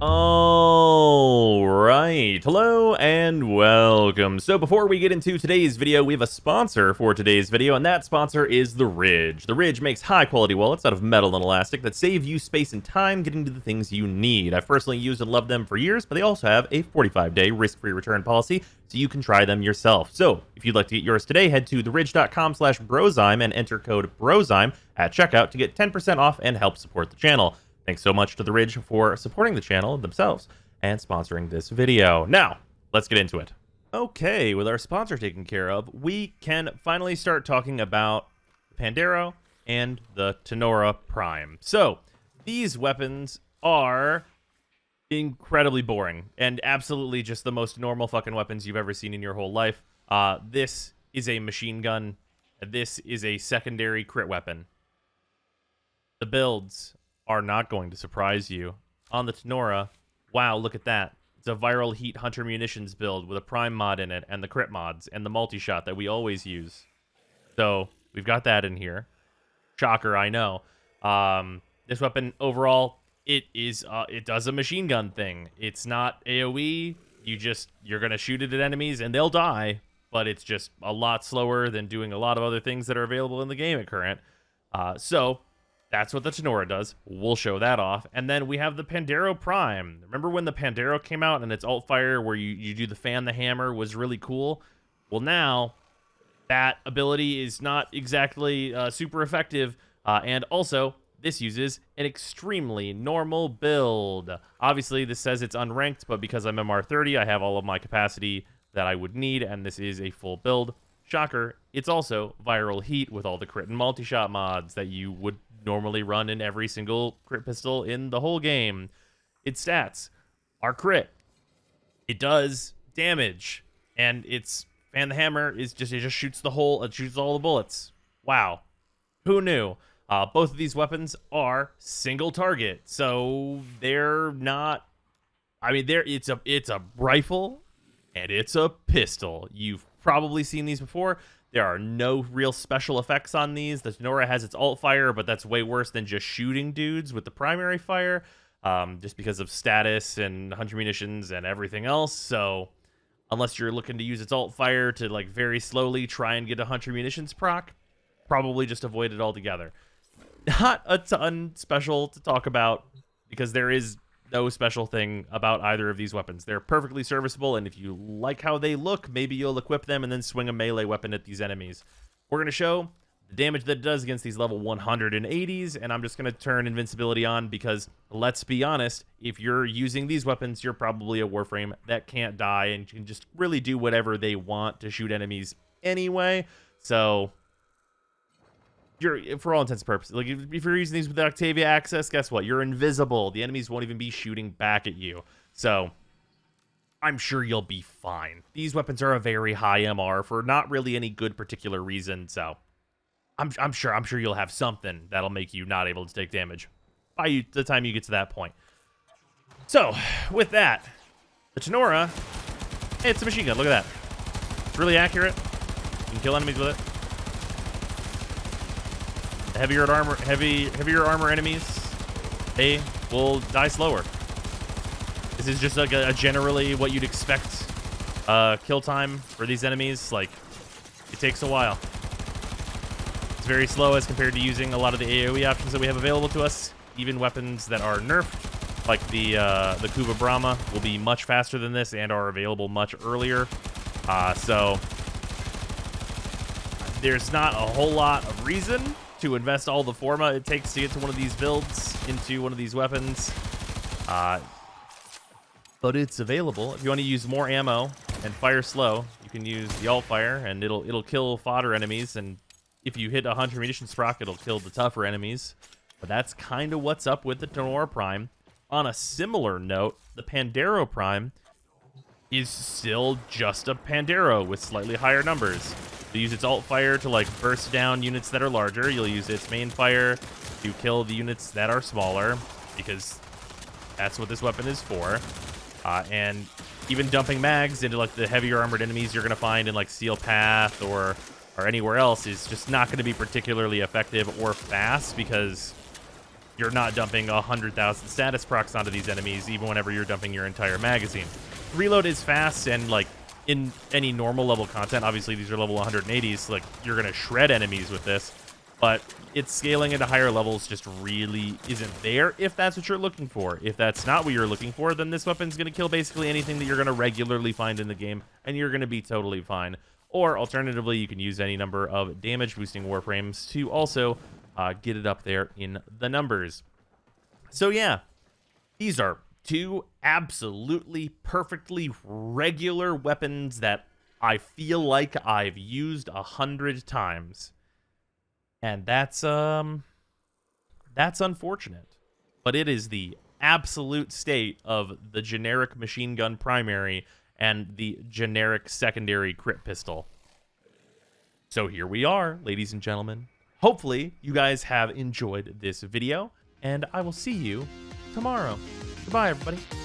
All right, hello and welcome. So before we get into today's video, we have a sponsor for today's video, and that sponsor is The Ridge. The Ridge makes high-quality wallets out of metal and elastic that save you space and time getting to the things you need. I've personally used and loved them for years, but they also have a 45-day risk-free return policy, so you can try them yourself. So if you'd like to get yours today, head to theridge.com/brozime and enter code BROZIME at checkout to get 10% off and help support the channel. Thanks so much to The Ridge for supporting the channel themselves and sponsoring this video. Now, let's get into it. Okay, with our sponsor taken care of, we can finally start talking about Pandero and the Tenora Prime. So, these weapons are incredibly boring and absolutely just the most normal fucking weapons you've ever seen in your whole life. This is a machine gun. This is a secondary crit weapon. The builds are not going to surprise you. On the Tenora, wow, look at that. It's a viral heat hunter munitions build with a prime mod in it and the crit mods and the multi-shot that we always use. So we've got that in here. Shocker, I know. This weapon overall, it does a machine gun thing. It's not AoE. You're gonna shoot it at enemies and they'll die, but it's just a lot slower than doing a lot of other things that are available in the game at current. So that's what the Tenora does. We'll show that off. And then we have the Pandero Prime. Remember when the Pandero came out and its alt fire where you do the fan the hammer was really cool? Well, now that ability is not exactly super effective. And also, this uses an extremely normal build. Obviously, this says it's unranked, but because I'm MR30, I have all of my capacity that I would need, and this is a full build. Shocker, it's also viral heat with all the crit and multi-shot mods that you would normally run in every single crit pistol in the whole game. Its stats are crit. It does damage, and its fan the hammer it just shoots all the bullets. Wow, who knew? Both of these weapons are single target, so they're not. I mean, it's a rifle and it's a pistol. You've probably seen these before. There are no real special effects on these. The Tenora has its alt fire, but that's way worse than just shooting dudes with the primary fire, just because of status and hunter munitions and everything else. So unless you're looking to use its alt fire to like very slowly try and get a hunter munitions proc, probably just avoid it altogether. Not a ton special to talk about because there is no special thing about either of these weapons. They're perfectly serviceable, and if you like how they look, maybe you'll equip them and then swing a melee weapon at these enemies. We're going to show the damage that it does against these level 180s, and I'm just going to turn invincibility on because, let's be honest, if you're using these weapons, you're probably a Warframe that can't die and can just really do whatever they want to shoot enemies anyway. So for all intents and purposes, like if you're using these with Octavia access, guess what? You're invisible. The enemies won't even be shooting back at you. So I'm sure you'll be fine. These weapons are a very high MR for not really any good particular reason. So I'm sure you'll have something that'll make you not able to take damage by the time you get to that point. So with that, the Tenora, it's a machine gun. Look at that. It's really accurate. You can kill enemies with it. Heavier armor enemies, they will die slower. This is just like a generally what you'd expect kill time for these enemies. Like, it takes a while. It's very slow as compared to using a lot of the AoE options that we have available to us. Even weapons that are nerfed, like the Kuva Brahma, will be much faster than this and are available much earlier. So there's not a whole lot of reason to invest all the forma it takes to get to one of these builds into one of these weapons, but it's available. If you want to use more ammo and fire slow, you can use the alt fire, and it'll kill fodder enemies. And if you hit a hunter munitions proc, it'll kill the tougher enemies. But that's kind of what's up with the Tenora Prime. On a similar note, the Pandero Prime is still just a Pandero with slightly higher numbers. You'll use its alt fire to like burst down units that are larger. You'll use its main fire to kill the units that are smaller, because that's what this weapon is for. And even dumping mags into like the heavier armored enemies you're gonna find in like Steel Path or anywhere else is just not going to be particularly effective or fast, because you're not dumping 100,000 status procs onto these enemies, even whenever you're dumping your entire magazine. Reload is fast, and like in any normal level content, obviously these are level 180s, like you're gonna shred enemies with this, but it's scaling into higher levels just really isn't there if that's what you're looking for. If that's not what you're looking for, then this weapon's gonna kill basically anything that you're gonna regularly find in the game, and you're gonna be totally fine. Or alternatively, you can use any number of damage boosting warframes to also get it up there in the numbers. So yeah, these are two absolutely perfectly regular weapons that I feel like I've used 100 times. And that's unfortunate. But it is the absolute state of the generic machine gun primary and the generic secondary crit pistol. So here we are, ladies and gentlemen. Hopefully you guys have enjoyed this video, and I will see you tomorrow. Goodbye, everybody.